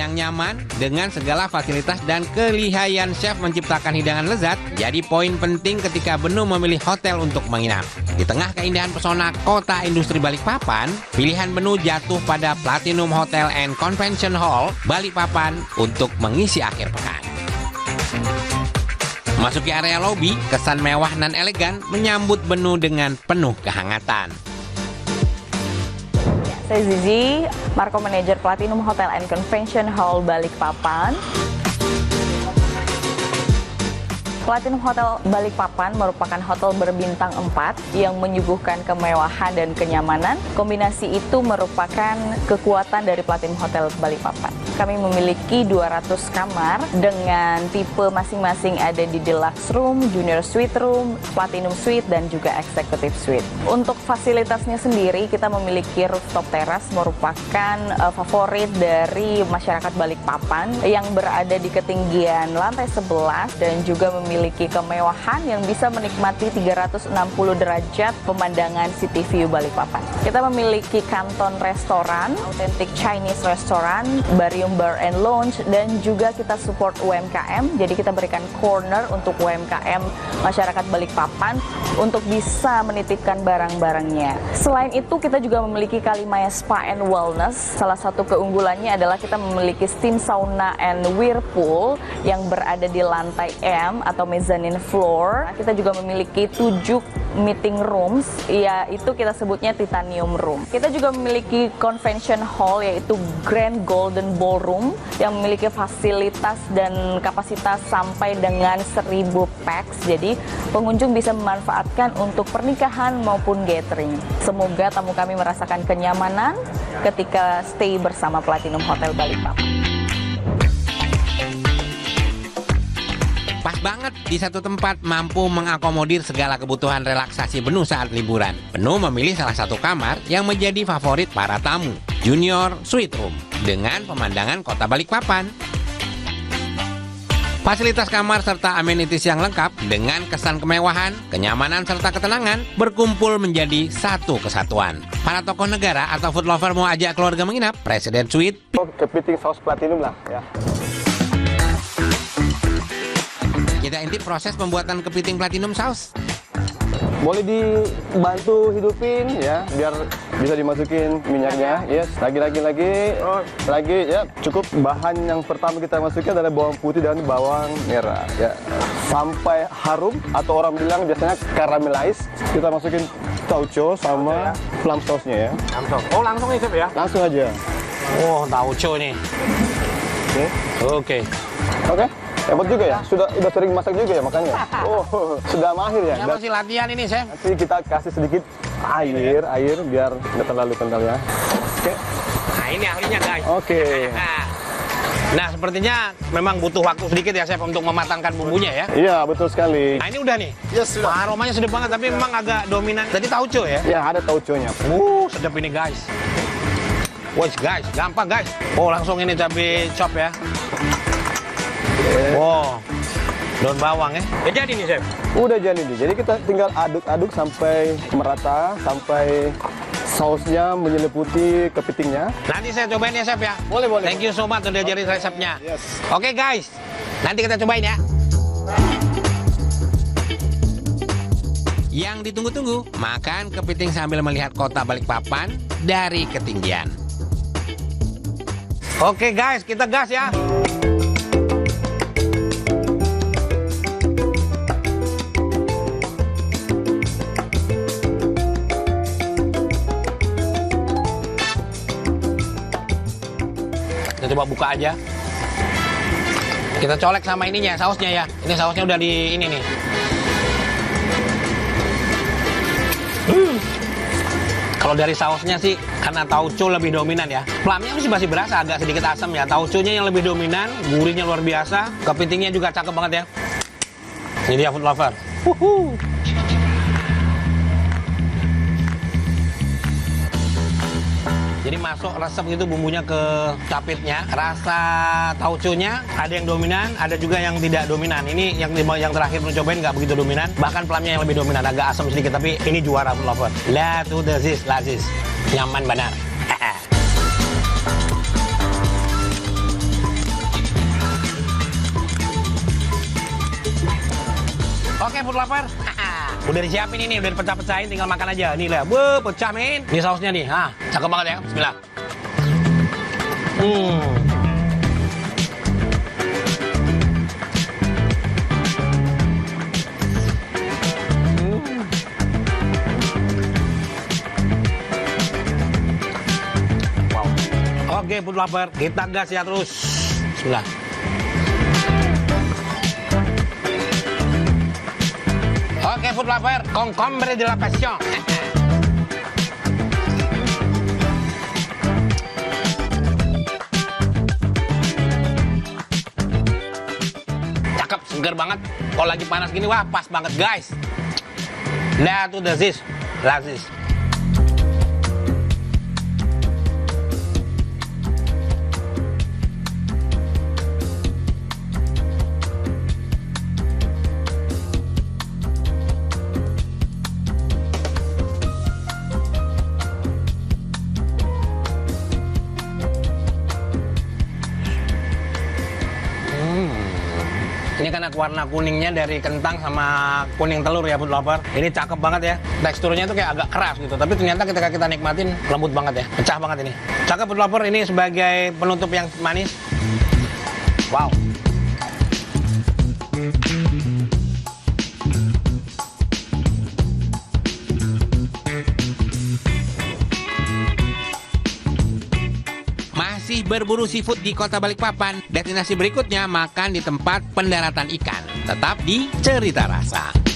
yang nyaman dengan segala fasilitas dan kelihayan chef menciptakan hidangan lezat jadi poin penting ketika Benu memilih hotel untuk menginap. Di tengah keindahan pesona kota industri Balikpapan, pilihan Benu jatuh pada Platinum Hotel and Convention Hall Balikpapan untuk mengisi akhir pekan. Masuki area lobi, kesan mewah dan elegan menyambut Benu dengan penuh kehangatan. Saya Zizi, Marco Manager Platinum Hotel and Convention Hall Balikpapan. Platinum Hotel Balikpapan merupakan hotel berbintang 4 yang menyuguhkan kemewahan dan kenyamanan. Kombinasi itu merupakan kekuatan dari Platinum Hotel Balikpapan. Kami memiliki 200 kamar dengan tipe masing-masing ada di Deluxe Room, Junior Suite Room, Platinum Suite, dan juga Executive Suite. Untuk fasilitasnya sendiri, kita memiliki rooftop teras merupakan favorit dari masyarakat Balikpapan yang berada di ketinggian lantai 11 dan juga memiliki kemewahan yang bisa menikmati 360 derajat pemandangan City View Balikpapan. Kita memiliki kanton restoran, authentic Chinese restaurant, Barium Bar and Lounge, dan juga kita support UMKM. Jadi kita berikan corner untuk UMKM masyarakat Balikpapan untuk bisa menitipkan barang-barangnya. Selain itu kita juga memiliki Kalimaya Spa and Wellness. Salah satu keunggulannya adalah kita memiliki steam sauna and whirlpool yang berada di lantai M atau mezzanine floor. Kita juga memiliki 7 meeting rooms, yaitu kita sebutnya titanium room. Kita juga memiliki convention hall yaitu Grand Golden Ballroom yang memiliki fasilitas dan kapasitas sampai dengan 1000 pax. Jadi pengunjung bisa memanfaatkan untuk pernikahan maupun gathering. Semoga tamu kami merasakan kenyamanan ketika stay bersama Platinum Hotel Balikpapan. Pas banget di satu tempat mampu mengakomodir segala kebutuhan relaksasi Benu saat liburan. Benu memilih salah satu kamar yang menjadi favorit para tamu, Junior Suite Room, dengan pemandangan kota Balikpapan. Fasilitas kamar serta amenities yang lengkap dengan kesan kemewahan, kenyamanan serta ketenangan berkumpul menjadi satu kesatuan. Para tokoh negara atau food lover mau ajak keluarga menginap, Presiden Suite kepiting saus platinum lah ya. Kita intip proses pembuatan kepiting platinum saus. Boleh dibantu hidupin ya, biar bisa dimasukin minyaknya. Yes, lagi ya. Cukup bahan yang pertama kita masukin adalah bawang putih dan bawang merah ya. Sampai harum atau orang bilang biasanya caramelize, kita masukin tauco sama plum sauce-nya ya. Oh, langsung nih, Chef ya? Langsung aja. Oh, tauco nih. Oke. Oke. Hebat juga ya, sudah sering masak juga ya makanya. Oh, sudah mahir ya. Ya masih latihan ini, Chef. Nanti kita kasih sedikit air biar tidak terlalu kental ya. Oke. Nah, ini ahlinya, guys. Oke. Nah, sepertinya memang butuh waktu sedikit ya, Chef, untuk mematangkan bumbunya ya. Iya, betul sekali. Nah, ini udah nih. Yes, sudah. Aromanya sedap banget, tapi memang agak dominan. Tadi tauco ya? Ya, ada tauconya. Sedap ini, guys. Wah, guys, gampang, guys. Oh, langsung ini cabai chop ya. Wow, daun bawang ya. Udah jadi nih, Chef? Udah jadi nih. Jadi kita tinggal aduk-aduk sampai merata, sampai sausnya menyelimuti kepitingnya. Nanti saya cobain ya, Chef ya. Boleh. Thank you so much udah jadi resepnya. Yes. Oke, guys, nanti kita cobain ya. Yang ditunggu-tunggu, makan kepiting sambil melihat kota Balikpapan dari ketinggian. Oke, guys, kita gas ya. Kita coba buka aja. Kita colek sama ininya, sausnya ya. Ini sausnya udah di ini nih. Kalau dari sausnya sih, karena tauco lebih dominan ya. Plumnya masih berasa agak sedikit asam ya. Tauconya yang lebih dominan, gurihnya luar biasa. Kepitingnya juga cakep banget ya. Ini dia food lover. Jadi masuk resep gitu bumbunya ke capitnya. Rasa tauconya ada yang dominan, ada juga yang tidak dominan. Ini yang terakhir mencobain nggak begitu dominan. Bahkan plumnya yang lebih dominan, agak asam sedikit. Tapi ini juara food lover. La tu desis, lazis. Nyaman benar. Oke, food lover. Udah disiapin ini, udah dipecah-pecahin, tinggal makan aja. Nih lah, wuh, pecah men. Ini sausnya nih, cakep banget ya. Bismillah. Wow. Oke, food lover, kita gas ya terus. Bismillah. Oke, food lover, concombre de la passion. Cakep, seger banget. Kalau lagi panas gini, wah pas banget guys. Nah, tuh lazis. Ini karena warna kuningnya dari kentang sama kuning telur ya food lover. Ini cakep banget ya. Teksturnya tuh kayak agak keras gitu. Tapi ternyata ketika kita nikmatin lembut banget ya. Pecah banget ini. Cakep food lover, ini sebagai penutup yang manis. Wow. Masih berburu seafood di Kota Balikpapan, destinasi berikutnya makan di tempat pendaratan ikan. Tetap di Cerita Rasa.